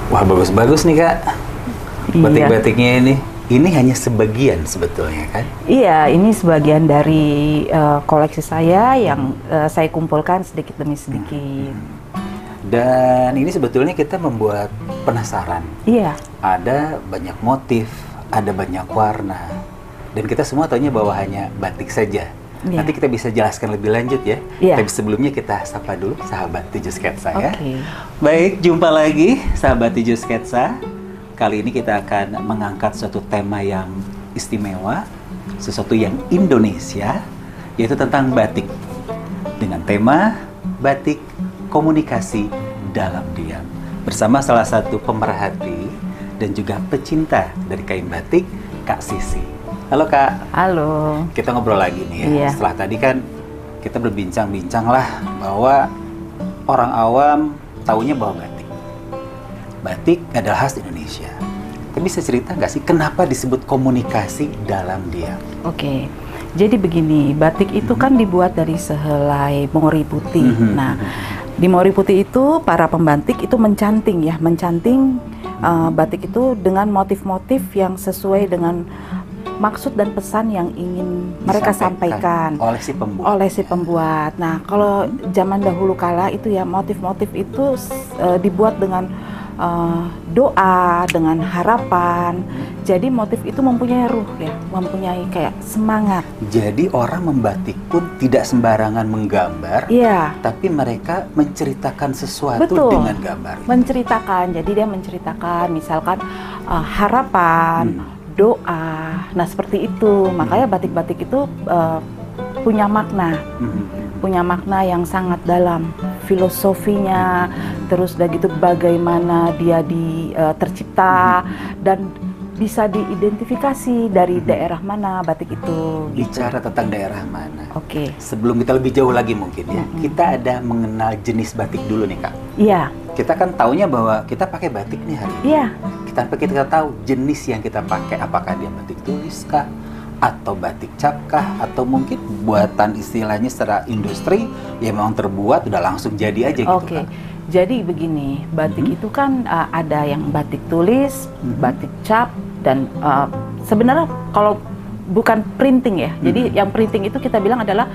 Wah, bagus-bagus nih Kak. Batik-batiknya ini. Ini hanya sebagian sebetulnya kan? Iya, ini sebagian dari koleksi saya yang saya kumpulkan sedikit demi sedikit. Dan ini sebetulnya kita membuat penasaran. Iya. Ada banyak motif, ada banyak warna. Dan kita semua taunya bahwa hanya batik saja. Iya. Nanti kita bisa jelaskan lebih lanjut ya. Iya. Tapi sebelumnya kita sapa dulu sahabat 7 Sketsa ya. Oke. Baik, jumpa lagi sahabat 7 Sketsa. Kali ini kita akan mengangkat suatu tema yang istimewa, sesuatu yang Indonesia, yaitu tentang batik. Dengan tema batik komunikasi dalam diam. Bersama salah satu pemerhati dan juga pecinta dari kain batik, Kak Sisi. Halo Kak. Halo. Kita ngobrol lagi nih ya. Iya. Setelah tadi kan kita berbincang-bincang lah bahwa orang awam taunya bahwa batik adalah khas Indonesia. Tapi bisa cerita nggak sih kenapa disebut komunikasi dalam diam? Oke. Jadi begini, batik itu kan dibuat dari sehelai mori putih. Nah, di mori putih itu para pembatik itu mencanting batik itu dengan motif-motif yang sesuai dengan maksud dan pesan yang ingin mereka sampaikan oleh si pembuat. Nah, kalau zaman dahulu kala itu ya motif-motif itu dibuat dengan doa, dengan harapan. Jadi motif itu mempunyai ruh ya, mempunyai kayak semangat. Jadi orang membatik pun tidak sembarangan menggambar, Iya. tapi mereka menceritakan sesuatu Betul. dengan gambar. Menceritakan, jadi dia menceritakan misalkan harapan, doa. Nah seperti itu, makanya batik-batik itu punya makna. Punya makna yang sangat dalam, filosofinya, terus udah gitu bagaimana dia tercipta dan bisa diidentifikasi dari daerah mana batik itu. Bicara tentang daerah mana? Oke. Sebelum kita lebih jauh lagi mungkin ya, kita ada mengenal jenis batik dulu nih Kak. Iya. Kita kan taunya bahwa kita pakai batik nih hari ini. Iya. Tanpa kita tahu jenis yang kita pakai, apakah dia batik tulis kah? Atau batik cap kah, atau mungkin buatan istilahnya secara industri yang memang terbuat udah langsung jadi aja gitu. Oke. Jadi begini, batik itu kan ada yang batik tulis, batik cap, dan sebenarnya kalau bukan printing ya. Jadi yang printing itu kita bilang adalah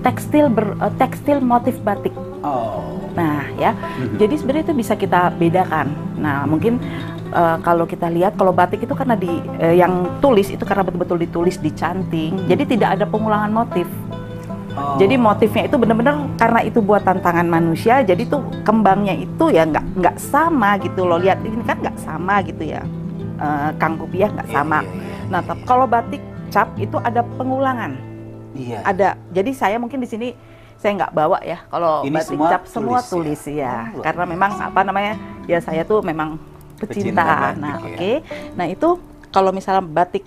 tekstil motif batik. Nah ya, jadi sebenarnya itu bisa kita bedakan. Nah mungkin kalau kita lihat, kalau batik itu karena yang tulis itu karena betul-betul ditulis, dicanting, jadi tidak ada pengulangan motif. Jadi motifnya itu benar-benar karena itu buatan tangan manusia, jadi tuh kembangnya itu ya nggak sama gitu loh. Lihat ini kan nggak sama gitu ya, Kang Kupiah nggak sama. Nah kalau batik cap itu ada pengulangan. Ada. Jadi saya mungkin di sini saya nggak bawa ya. Kalau batik cap semua tulis ya, karena memang apa namanya ya saya tuh memang pecinta. Nah oke. Nah itu kalau misalnya batik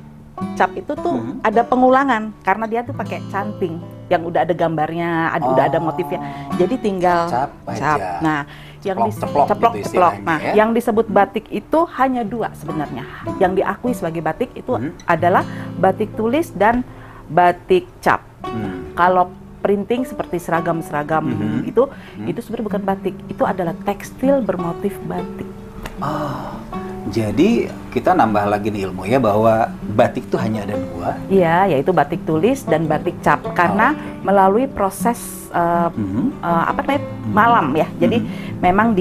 cap itu tuh ada pengulangan karena dia tuh pakai canting yang udah ada gambarnya, udah ada motifnya. Jadi tinggal cap. Nah, yang ceplok. Nah, yang disebut batik itu hanya dua sebenarnya. Yang diakui sebagai batik itu adalah batik tulis dan batik cap. Kalau printing seperti seragam-seragam itu sebenarnya bukan batik, itu adalah tekstil bermotif batik. Jadi kita nambah lagi nih ilmu ya bahwa batik itu hanya ada dua. Iya, yaitu batik tulis dan batik cap karena melalui proses malam ya. Jadi memang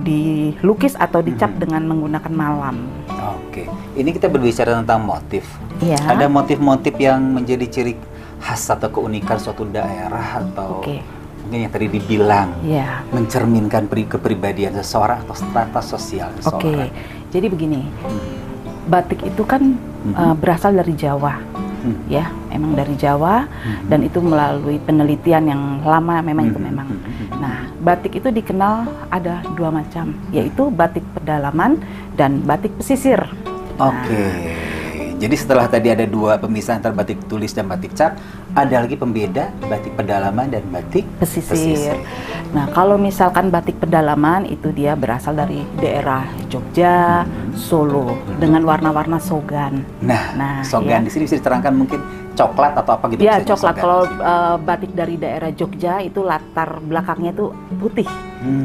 dilukis atau dicap dengan menggunakan malam. Oke, ini kita berbicara tentang motif. Iya. Ada motif-motif yang menjadi ciri khas atau keunikan suatu daerah atau mungkin yang tadi dibilang mencerminkan kepribadian seseorang atau strata sosial seseorang. Oke, jadi begini, batik itu kan berasal dari Jawa, ya, emang dari Jawa, dan itu melalui penelitian yang lama memang itu memang. Nah, batik itu dikenal ada dua macam, yaitu batik pedalaman dan batik pesisir. Oke, Jadi setelah tadi ada dua pemisah antara batik tulis dan batik cap, ada lagi pembeda batik pedalaman dan batik pesisir. Nah, kalau misalkan batik pedalaman itu dia berasal dari daerah Jogja, Solo dengan warna-warna sogan. Nah, sogan di sini bisa diterangkan mungkin coklat atau apa gitu? Ya, coklat. Kalau batik dari daerah Jogja itu latar belakangnya itu putih,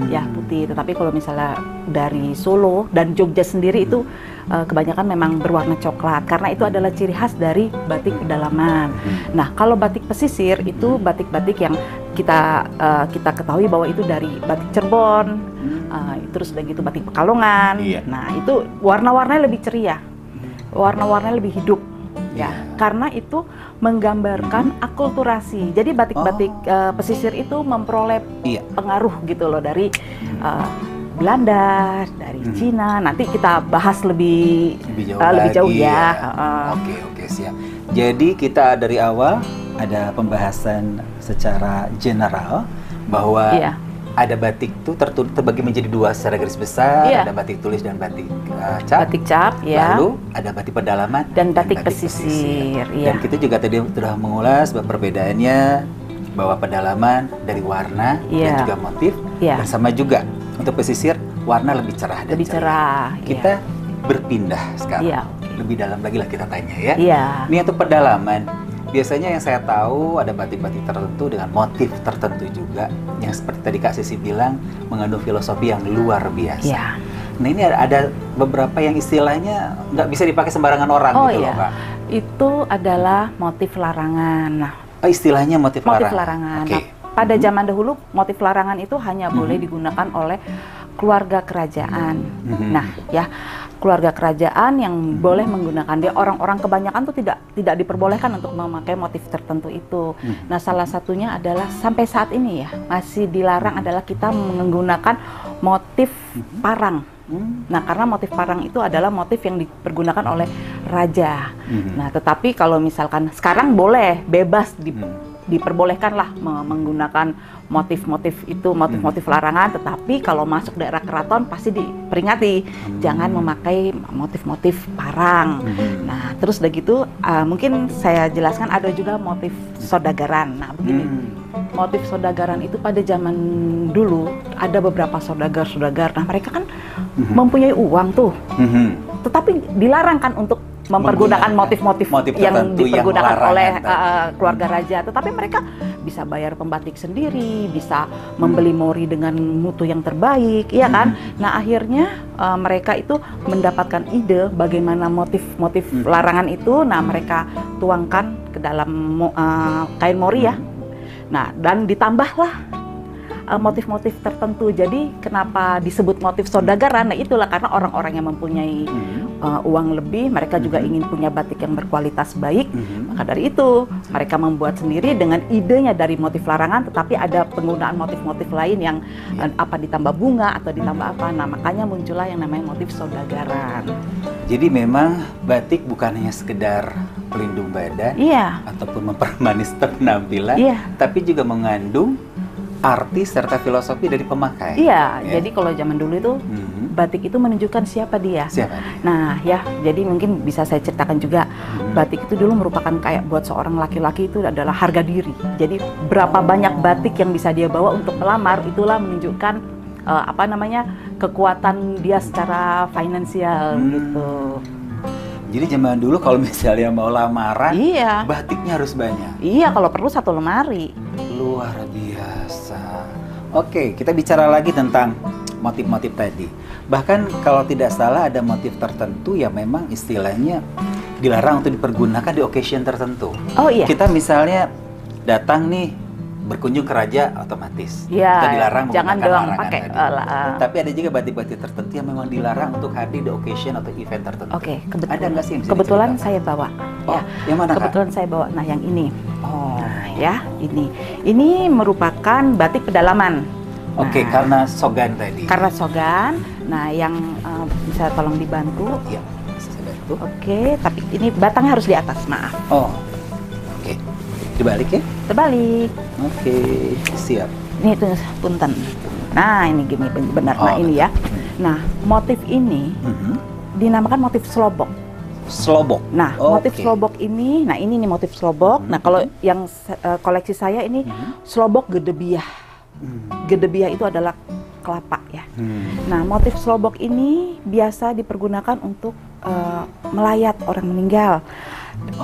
ya putih. Tetapi kalau misalnya dari Solo dan Jogja sendiri itu kebanyakan memang berwarna coklat karena itu adalah ciri khas dari batik pedalaman. Nah, kalau batik pesisir itu batik-batik yang kita ketahui bahwa itu dari batik Cirebon, terus udah gitu batik Pekalongan. Nah, itu warna-warnanya lebih ceria, warna-warnanya lebih hidup. Ya, karena itu menggambarkan akulturasi. Jadi batik-batik pesisir itu memperoleh pengaruh gitu loh dari Belanda, dari Cina. Nanti kita bahas lebih jauh ya. Oke, siap. Jadi kita dari awal ada pembahasan secara general bahwa ada batik itu terbagi menjadi dua secara garis besar, ada batik tulis dan batik cap. Batik cap, Lalu ada batik pedalaman dan batik pesisir. Dan kita juga tadi sudah mengulas perbedaannya, bahwa pedalaman dari warna dan juga motif, dan sama juga untuk pesisir warna lebih cerah dan cerah. Kita berpindah sekarang, lebih dalam lagi lah kita tanya ya. Ini untuk pedalaman. Biasanya yang saya tahu ada batik-batik tertentu dengan motif tertentu juga, yang seperti tadi Kak Sisi bilang mengandung filosofi yang luar biasa. Nah, ini ada beberapa yang istilahnya nggak bisa dipakai sembarangan orang gitu loh, Kak. Itu adalah motif larangan. Nah, istilahnya motif larangan. Nah, pada zaman dahulu motif larangan itu hanya boleh digunakan oleh keluarga kerajaan. Nah, ya, keluarga kerajaan yang boleh menggunakan dia. Orang-orang kebanyakan tuh tidak diperbolehkan untuk memakai motif tertentu itu. Nah, salah satunya adalah sampai saat ini ya masih dilarang adalah kita menggunakan motif parang. Nah, karena motif parang itu adalah motif yang dipergunakan oleh raja. Nah, tetapi kalau misalkan sekarang boleh bebas diperbolehkan lah menggunakan motif-motif itu, motif-motif larangan, tetapi kalau masuk daerah keraton pasti diperingati jangan memakai motif-motif parang. Nah, terus udah gitu mungkin saya jelaskan ada juga motif sodagaran. Nah, begini, motif sodagaran itu pada zaman dulu ada beberapa sodagar. Nah, mereka kan mempunyai uang tuh, tetapi dilarang kan untuk mempergunakan motif-motif yang dipergunakan oleh keluarga raja. Tetapi mereka bisa bayar pembatik sendiri, bisa membeli mori dengan mutu yang terbaik, ya kan? Nah, akhirnya mereka itu mendapatkan ide bagaimana motif-motif larangan itu. Nah, mereka tuangkan ke dalam kain mori ya. Nah, dan ditambahlah motif-motif tertentu. Jadi kenapa disebut motif sodagaran? Nah, itulah karena orang-orang yang mempunyai uang lebih, mereka juga ingin punya batik yang berkualitas baik. Maka dari itu mereka membuat sendiri dengan idenya dari motif larangan, tetapi ada penggunaan motif-motif lain yang apa ditambah bunga atau ditambah apa. Nah, makanya muncullah yang namanya motif sodagaran. Jadi memang batik bukan hanya sekedar pelindung badan ataupun mempermanis penampilan, tapi juga mengandung arti serta filosofi dari pemakai. Jadi kalau zaman dulu itu batik itu menunjukkan siapa dia. Nah, ya, jadi mungkin bisa saya ceritakan juga. Batik itu dulu merupakan kayak buat seorang laki-laki itu adalah harga diri. Jadi berapa banyak batik yang bisa dia bawa untuk melamar, itulah menunjukkan kekuatan dia secara finansial gitu. Jadi zaman dulu kalau misalnya mau lamaran, batiknya harus banyak. Kalau perlu 1 lemari. Luar biasa. Oke, kita bicara lagi tentang motif-motif tadi. Bahkan kalau tidak salah ada motif tertentu yang memang istilahnya dilarang untuk dipergunakan di occasion tertentu. Kita misalnya datang nih berkunjung ke raja, otomatis kita dilarang jangan doang pakai. Tapi ada juga batik-batik tertentu yang memang dilarang untuk hadir di occasion atau event tertentu. Ada nggak sih? Kebetulan saya bawa. Yang mana? Kebetulan saya bawa. Nah, yang ini. Nah, ya, ini merupakan batik pedalaman. Karena sogan tadi. Karena sogan. Nah, yang bisa tolong dibantu. Bisa saya bantu. Tapi ini batangnya harus di atas, maaf. Dibalik ya? Terbalik. Siap. Ini tuh punten. Nah, ini gini benar. Nah, ini ya. Nah, motif ini dinamakan motif slobok. slobok. Nah, motif slobok ini, nah ini nih motif slobok. Nah, kalau yang koleksi saya ini slobok gedebiah. Gedebiah itu adalah kelapa ya. Nah, motif slobok ini biasa dipergunakan untuk melayat orang meninggal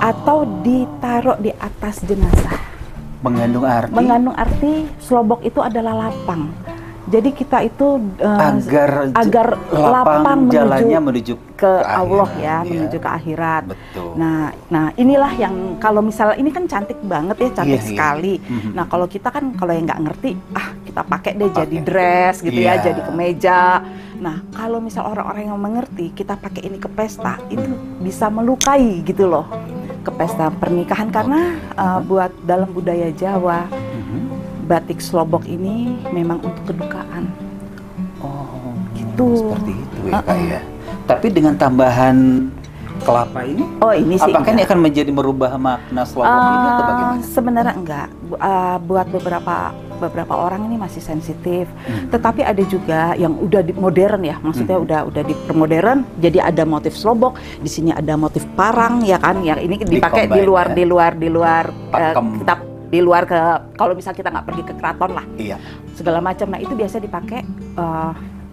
atau ditaruh di atas jenazah. Mengandung arti? Mengandung arti slobok itu adalah lapang. Jadi kita itu agar lapang menuju ke Allah ya, menuju ke akhirat. Betul. Nah inilah yang kalau misalnya ini kan cantik banget ya, cantik sekali. Nah kalau kita kan kalau yang nggak ngerti, kita pakai deh jadi dress gitu ya, jadi kemeja. Nah kalau misal orang-orang yang mengerti, kita pakai ini ke pesta, itu bisa melukai gitu loh, ke pesta pernikahan karena buat dalam budaya Jawa. Batik slobok ini memang untuk kedukaan. Oh, gitu. Seperti itu ya Kak ya. Tapi dengan tambahan kelapa ini, ini sih apakah ini akan menjadi merubah makna slobok ini atau bagaimana? Sebenarnya enggak. Buat beberapa orang ini masih sensitif. Tetapi ada juga yang udah modern ya, maksudnya udah dipermodern. Jadi ada motif slobok, di sini ada motif parang ya kan, yang ini dipakai di luar kita. Di luar kalau misal kita nggak pergi ke keraton lah, segala macam. Nah itu biasa dipakai,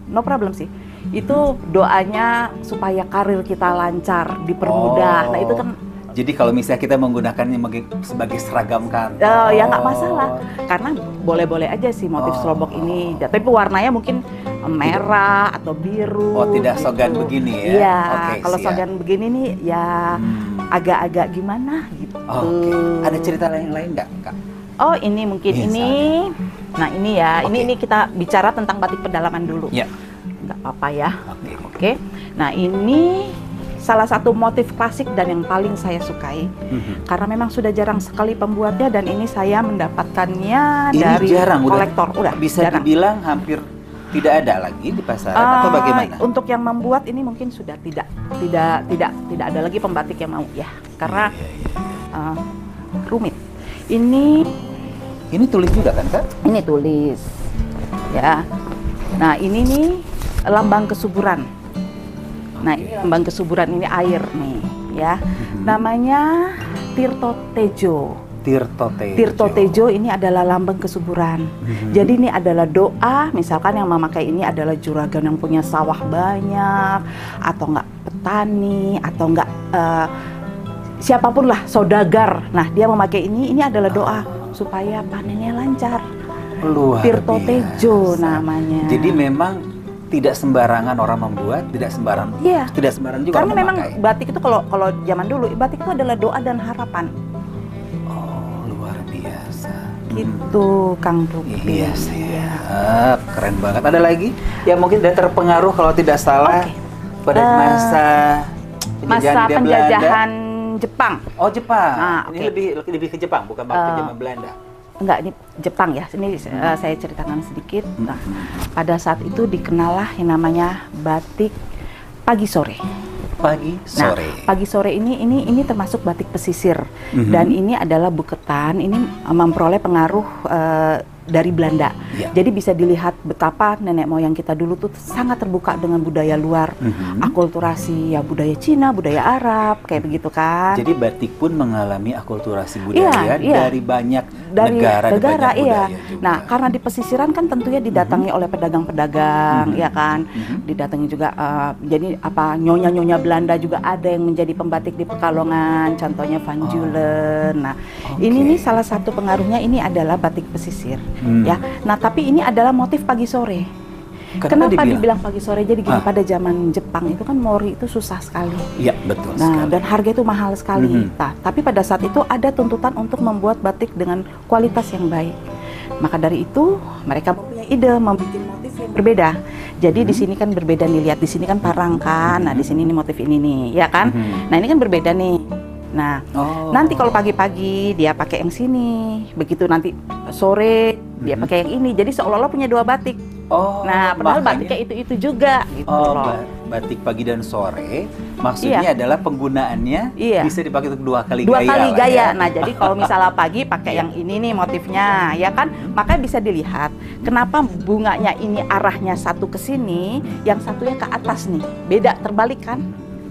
no problem sih. Itu doanya supaya karir kita lancar, dipermudah. Nah itu kan. Jadi kalau misalnya kita menggunakannya sebagai seragam kantor, ya nggak masalah. Karena boleh-boleh aja sih motif slobok ini. Tapi warnanya mungkin merah atau biru. Oh tidak sogan begini ya? Iya. Kalau sogan begini nih ya. Agak-agak gimana gitu. Ada cerita lain nggak, Kak? Oh, ini mungkin ini. Nah, ini ya. Ini kita bicara tentang batik pedalaman dulu. Ya. Nggak apa-apa ya. Oke. Nah, ini salah satu motif klasik dan yang paling saya sukai. Karena memang sudah jarang sekali pembuatnya dan ini saya mendapatkannya dari kolektor. Udah bisa dibilang hampir tidak ada lagi di pasaran atau bagaimana? Untuk yang membuat ini mungkin sudah tidak ada lagi pembatik yang mau ya, karena rumit. Ini tulis juga kan Kak? Ini tulis, ya. Nah ini nih lambang kesuburan. Nah ini lambang kesuburan, ini air nih, ya. Namanya Tirto Tejo. Tirto Tejo ini adalah lambang kesuburan. Jadi ini adalah doa, misalkan yang memakai ini adalah juragan yang punya sawah banyak, atau enggak petani, atau enggak siapapun lah, saudagar. Nah dia memakai ini adalah doa supaya panennya lancar. Luar Tirto biasa. Tejo namanya. Jadi memang tidak sembarangan orang membuat, tidak sembarangan juga. Karena memang batik itu kalau zaman dulu batik itu adalah doa dan harapan. Itu Kang Rupi. Keren banget. Ada lagi yang mungkin sudah terpengaruh kalau tidak salah pada masa penjajahan Jepang. Oh Jepang. Ini lebih ke Jepang, bukan waktu zaman Belanda. Enggak, ini Jepang ya. Ini saya ceritakan sedikit. Nah, pada saat itu dikenallah yang namanya batik pagi sore. Pagi sore. Nah, pagi sore ini termasuk batik pesisir dan ini adalah buketan. Ini memperoleh pengaruh dari Belanda. Jadi bisa dilihat betapa nenek moyang kita dulu tuh sangat terbuka dengan budaya luar, akulturasi ya budaya Cina, budaya Arab, kayak begitu kan. Jadi batik pun mengalami akulturasi budaya dari banyak negara dan banyak budaya juga. Nah, karena di pesisiran kan tentunya didatangi oleh pedagang-pedagang, ya kan. Didatangi juga jadi nyonya-nyonya Belanda juga ada yang menjadi pembatik di Pekalongan, contohnya Van Julen. Nah, ini nih salah satu pengaruhnya ini adalah batik pesisir. Ya, nah tapi ini adalah motif pagi sore. Kenapa dibilang pagi sore? Jadi gini, pada zaman Jepang itu kan mori itu susah sekali. Iya, betul sekali. Dan harga itu mahal sekali. Nah, tapi pada saat itu ada tuntutan untuk membuat batik dengan kualitas yang baik. Maka dari itu mereka mempunyai ide membuat motif yang berbeda. Jadi di sini kan berbeda nih, lihat di sini kan parang kan. Nah, di sini nih motif ini nih, ya kan? Nah, ini kan berbeda nih. Nah, nanti kalau pagi-pagi dia pakai yang sini, begitu nanti sore dia pakai yang ini. Jadi seolah-olah punya dua batik. Nah, padahal batiknya itu juga gitu loh. Batik pagi dan sore maksudnya adalah penggunaannya bisa dipakai untuk dua kali gaya. Ya? Nah, jadi kalau misalnya pagi pakai yang ini nih motifnya, ya kan? Makanya bisa dilihat kenapa bunganya ini arahnya satu ke sini, yang satunya ke atas nih. Beda, terbalik kan?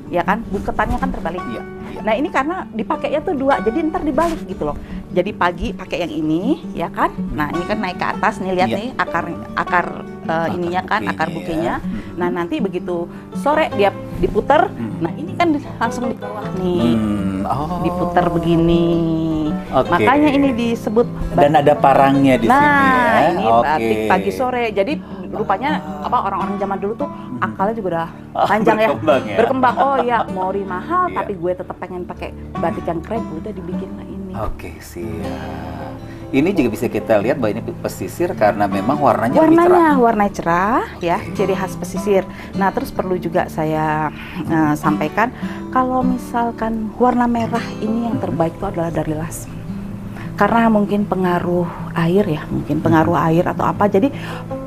ya kan? Buketannya kan terbalik. Iya. Nah ini karena dipakainya tuh dua, jadi ntar dibalik gitu loh. Jadi pagi pakai yang ini, ya kan? Nah ini kan naik ke atas nih, lihat nih akar ininya kan, akar bukenya. Nah nanti begitu sore dia diputer, nah ini kan langsung di bawah nih, diputer begini. Makanya ini disebut batik. Dan ada parangnya di sini ya. Nah ini batik pagi sore. Jadi rupanya orang-orang zaman dulu tuh akalnya juga udah panjang berkembang. Oh ya, mori mahal tapi gue tetap pengen pakai batik yang keren, udah dibikin lah ini. Oke, siap. Ini juga bisa kita lihat bahwa ini pesisir karena memang warnanya lebih cerah. Warna cerah ya, ciri khas pesisir. Nah, terus perlu juga saya sampaikan kalau misalkan warna merah ini yang terbaik itu adalah dari lasem. Karena mungkin pengaruh air ya, mungkin pengaruh air atau apa. Jadi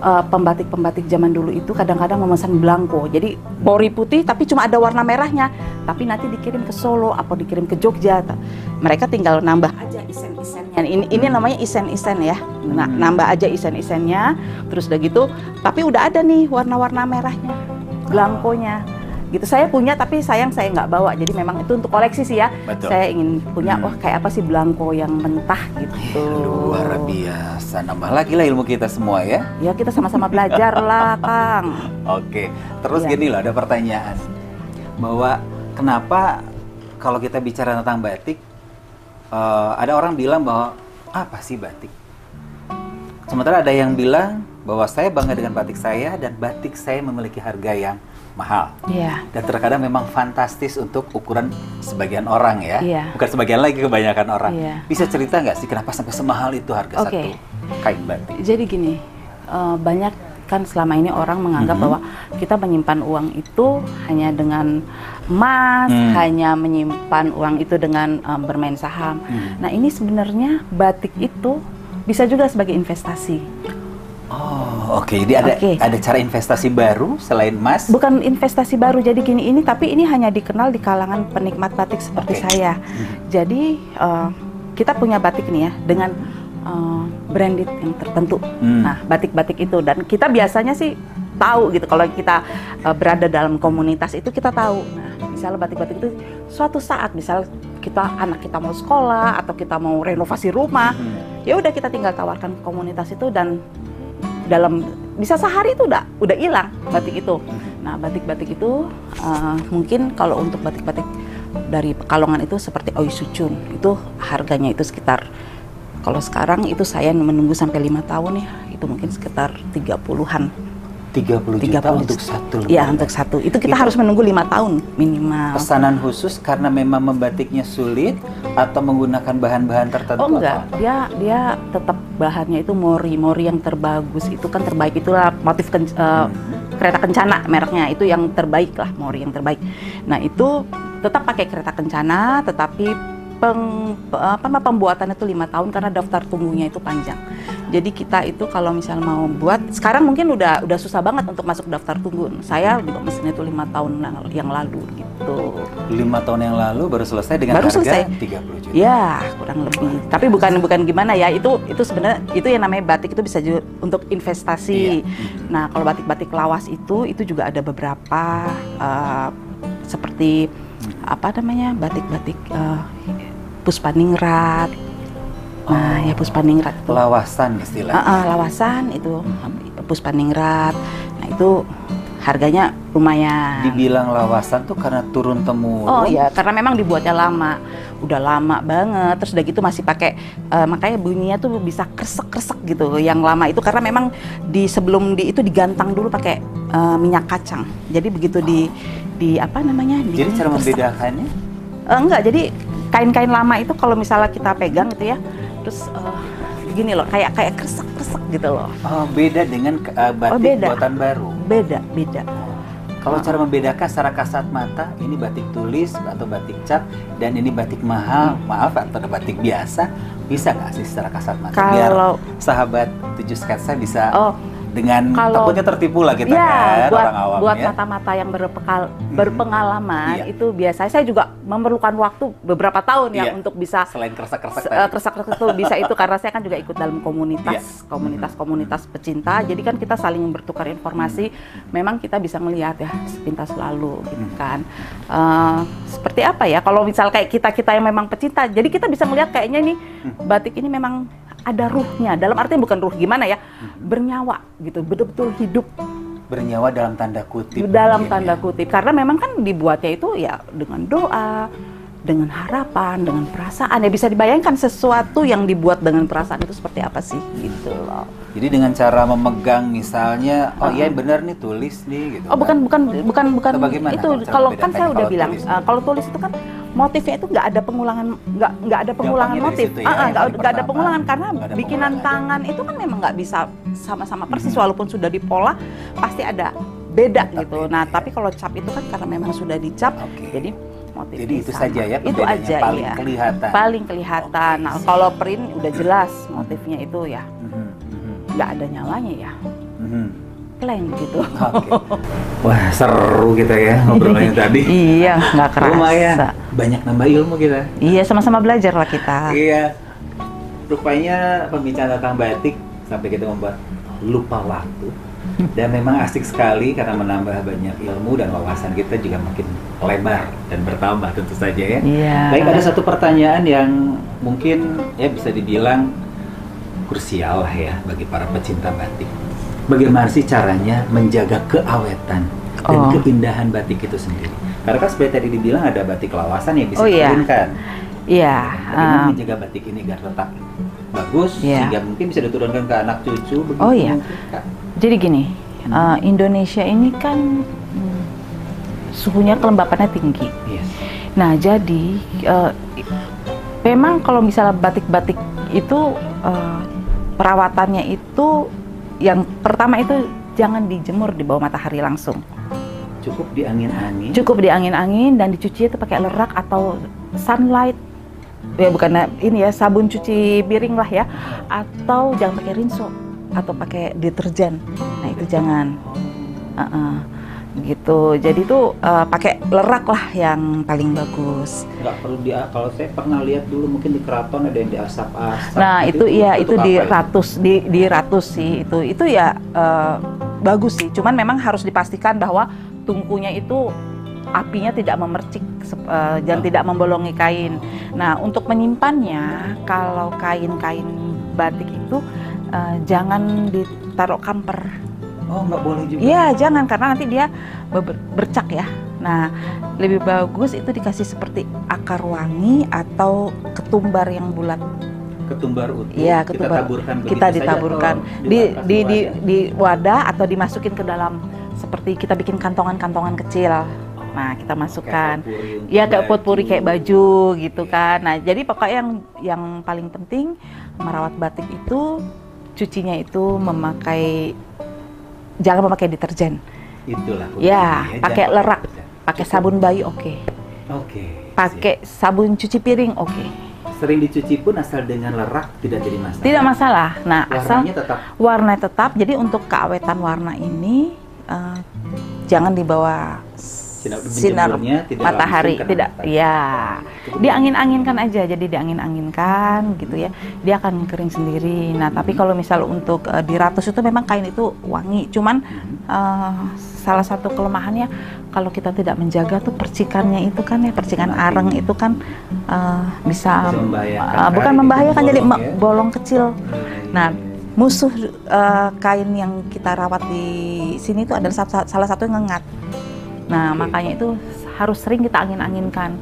pembatik-pembatik zaman dulu itu kadang-kadang memesan blanko. Jadi pori putih tapi cuma ada warna merahnya. Tapi nanti dikirim ke Solo atau dikirim ke Jogja. Mereka tinggal nambah aja isen-isennya. Ini namanya isen-isen ya. Nah, nambah aja isen-isennya. Terus udah gitu. Tapi udah ada nih warna-warna merahnya, blankonya. Gitu, saya punya tapi sayang saya nggak bawa, jadi memang itu untuk koleksi sih ya. Betul. Saya ingin punya, wah kayak apa sih blanko yang mentah gitu. Luar biasa, nambah lagi lah ilmu kita semua ya. Ya kita sama-sama belajar lah Kang. Oke, terus gini loh, ada pertanyaan bahwa kenapa kalau kita bicara tentang batik, ada orang bilang bahwa apa sih batik? Sementara ada yang bilang bahwa saya bangga dengan batik saya dan batik saya memiliki harga yang mahal. Iya. Dan terkadang memang fantastis untuk ukuran sebagian orang ya. Iya. Bukan sebagian lagi, kebanyakan orang. Iya. Bisa cerita nggak sih kenapa sampai semahal itu harga satu kain batik? Jadi gini, banyak kan selama ini orang menganggap bahwa kita menyimpan uang itu hanya dengan emas, hanya menyimpan uang itu dengan bermain saham. Nah ini sebenarnya batik itu bisa juga sebagai investasi. Oh, oke. Jadi ada cara investasi baru selain emas? Bukan investasi baru, jadi gini ini, tapi ini hanya dikenal di kalangan penikmat batik seperti saya. Jadi kita punya batik nih ya dengan branded yang tertentu. Nah, batik-batik itu, dan kita biasanya sih tahu gitu kalau kita berada dalam komunitas itu kita tahu. Nah, misalnya batik-batik itu suatu saat misal anak kita mau sekolah atau kita mau renovasi rumah, ya udah kita tinggal tawarkan ke komunitas itu dan dalam bisa sehari itu udah hilang batik itu. Nah batik-batik itu mungkin kalau untuk batik-batik dari Pekalongan itu seperti Oi Sucun itu harganya itu sekitar, kalau sekarang itu saya menunggu sampai 5 tahun ya, itu mungkin sekitar 30-an. 30 juta untuk satu lembar? Iya, untuk satu. Itu kita harus menunggu 5 tahun minimal. Pesanan khusus karena memang membatiknya sulit atau menggunakan bahan-bahan tertentu? Oh enggak, dia tetap bahannya itu mori yang terbagus, itu kan terbaik, itulah motif kereta kencana mereknya, itu yang terbaik lah, mori yang terbaik. Nah itu tetap pakai kereta kencana, tetapi pembuatannya itu 5 tahun karena daftar tunggunya itu panjang. Jadi kita itu kalau misal mau buat, sekarang mungkin udah susah banget untuk masuk daftar tunggu. Saya juga mesinnya itu 5 tahun yang lalu gitu. 5 tahun yang lalu baru selesai dengan harga 30 juta? Ya, kurang lebih. Tapi bukan gimana ya, itu sebenarnya itu yang namanya batik itu bisa juga untuk investasi. Nah, kalau batik-batik lawas itu juga ada beberapa seperti apa namanya, batik-batik Puspaningrat. Nah, ya Puspaningrat itu. Lawasan istilahnya. Lawasan itu Puspaningrat. Nah, itu harganya lumayan. Dibilang lawasan tuh karena turun temurun. Oh ya, karena memang dibuatnya lama. Udah lama banget. Terus udah gitu masih pakai makanya bunyinya tuh bisa kresek-kresek gitu. Yang lama itu karena memang sebelum itu digantang dulu pakai minyak kacang. Jadi begitu di apa namanya? Jadi cara membedakannya? Enggak, jadi kain-kain lama itu kalau misalnya kita pegang gitu ya, terus gini loh, kayak kresek-kresek gitu loh. Oh, beda dengan batik buatan baru? Beda. Kalau cara membedakan secara kasat mata, ini batik tulis atau batik cap, dan ini batik mahal, maaf, atau batik biasa, bisa nggak sih secara kasat mata? Kalau biar sahabat 7 Sketsa bisa dengan takutnya tertipu lah kita ya, kan, orang awam buat ya. mata-mata yang berpengalaman itu biasanya saya juga memerlukan waktu beberapa tahun ya untuk bisa selain kresek-kresek itu bisa itu karena saya kan juga ikut dalam komunitas pecinta, jadi kan kita saling bertukar informasi. Memang kita bisa melihat ya sepintas lalu gitu kan. Seperti apa ya kalau misal kayak kita yang memang pecinta, jadi kita bisa melihat kayaknya nih batik ini memang ada ruhnya, dalam artinya bukan ruh gimana ya, bernyawa gitu, betul-betul hidup. Bernyawa dalam tanda kutip. Dalam tanda kutip, karena memang kan dibuatnya itu ya dengan doa, dengan harapan, dengan perasaan. Ya bisa dibayangkan sesuatu yang dibuat dengan perasaan itu seperti apa sih gitu loh. Jadi dengan cara memegang misalnya, oh iya benar nih tulis nih gitu. Oh bukan itu. Kalau kan saya udah bilang, kalau tulis itu kan motifnya itu nggak ada pengulangan, nggak ada pengulangan motif, nggak ada pengulangan karena bikinan tangan itu kan memang nggak bisa sama-sama persis walaupun sudah dipola pasti ada beda gitu. Nah tapi kalau cap itu kan karena memang sudah dicap, jadi motifnya jadi itu sama. saja ya, Itu aja paling ya. kelihatan. Paling kelihatan. Nah kalau print udah jelas motifnya itu ya nggak ada nyawanya ya. Plain gitu. Wah seru kita ya ngobrolnya tadi. Iya, nggak kerasa. Lumayan banyak nambah ilmu kita. Iya, sama-sama belajar lah kita. Iya. Rupanya pembicaraan tentang batik sampai kita membuat lupa waktu. Dan memang asik sekali karena menambah banyak ilmu dan wawasan kita juga makin lebar dan bertambah tentu saja ya. Iya. Baik, ada satu pertanyaan yang mungkin ya bisa dibilang krusial lah ya bagi para pecinta batik. Bagaimana sih caranya menjaga keawetan dan keindahan batik itu sendiri? Karena kan seperti tadi dibilang ada batik lawasan yang bisa diturunkan. Iya. Bagaimana menjaga batik ini agar tetap bagus sehingga mungkin bisa diturunkan ke anak cucu? Oh iya. Jadi gini, Indonesia ini kan suhunya kelembapannya tinggi. Yes. Nah jadi memang kalau misalnya batik-batik itu perawatannya itu yang pertama itu jangan dijemur di bawah matahari langsung. Cukup diangin-angin. Cukup diangin-angin dan dicuci itu pakai lerak atau sunlight. Ya bukan ini ya, sabun cuci piring lah ya. Atau jangan pakai rinso atau pakai deterjen. Nah itu jangan. Gitu. Jadi tuh pakai lerak lah yang paling bagus. Nggak perlu kalau saya pernah lihat dulu mungkin di keraton ada yang diasap-asap. Nah itu di ratus sih itu ya bagus sih. Cuman memang harus dipastikan bahwa tungkunya itu apinya tidak memercik dan tidak membolongi kain. Nah untuk menyimpannya kalau kain-kain batik itu jangan ditaruh kamper. Oh, nggak boleh juga? Iya, jangan, karena nanti dia bercak ya. Nah, lebih bagus itu dikasih seperti akar wangi atau ketumbar yang bulat. Ketumbar utuh? Iya, ketumbar. Kita ditaburkan di wadah atau dimasukin ke dalam, seperti kita bikin kantongan-kantongan kecil. Nah, kita masukkan. Iya, kayak potpuri kayak baju gitu kan. Nah, jadi pokoknya yang paling penting merawat batik itu, cucinya itu jangan memakai deterjen. Itulah. Ya, pakai lerak, pakai sabun bayi oke. Pakai sabun cuci piring oke. Sering dicuci pun asal dengan lerak tidak jadi masalah. Tidak masalah. Nah, warnanya tetap. Jadi untuk keawetan warna ini jangan di bawah sinar matahari, tidak ya diangin-anginkan aja, jadi diangin-anginkan gitu ya, dia akan kering sendiri. Nah tapi kalau misal untuk di ratus itu memang kain itu wangi, cuman salah satu kelemahannya kalau kita tidak menjaga tuh percikannya itu kan ya, percikan areng itu kan bisa bukan membahayakan, jadi bolong kecil. Nah musuh kain yang kita rawat di sini itu adalah salah satu yang ngengat. Nah, makanya itu harus sering kita angin-anginkan.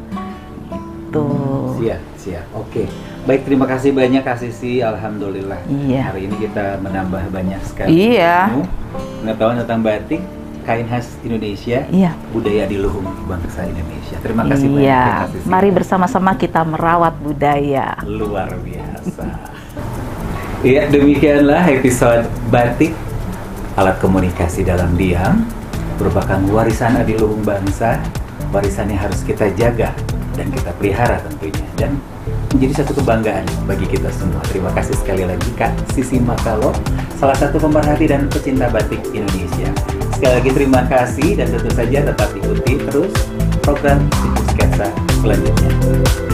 Gitu. Siap. Oke. Baik, terima kasih banyak Kak Sisi. Alhamdulillah. Iya. Hari ini kita menambah banyak sekali pengetahuan tentang batik, kain khas Indonesia, budaya di luhung bangsa Indonesia. Terima kasih banyak Kak Sisi. Mari bersama-sama kita merawat budaya. Luar biasa. Iya, demikianlah episode batik, alat komunikasi dalam diam. Merupakan warisan adiluhung bangsa, warisan yang harus kita jaga dan kita pelihara tentunya. Dan menjadi satu kebanggaan bagi kita semua. Terima kasih sekali lagi Kak Sisi Makalo, salah satu pemerhati dan pecinta batik Indonesia. Sekali lagi terima kasih dan tentu saja tetap ikuti terus program Tikus Sketsa selanjutnya.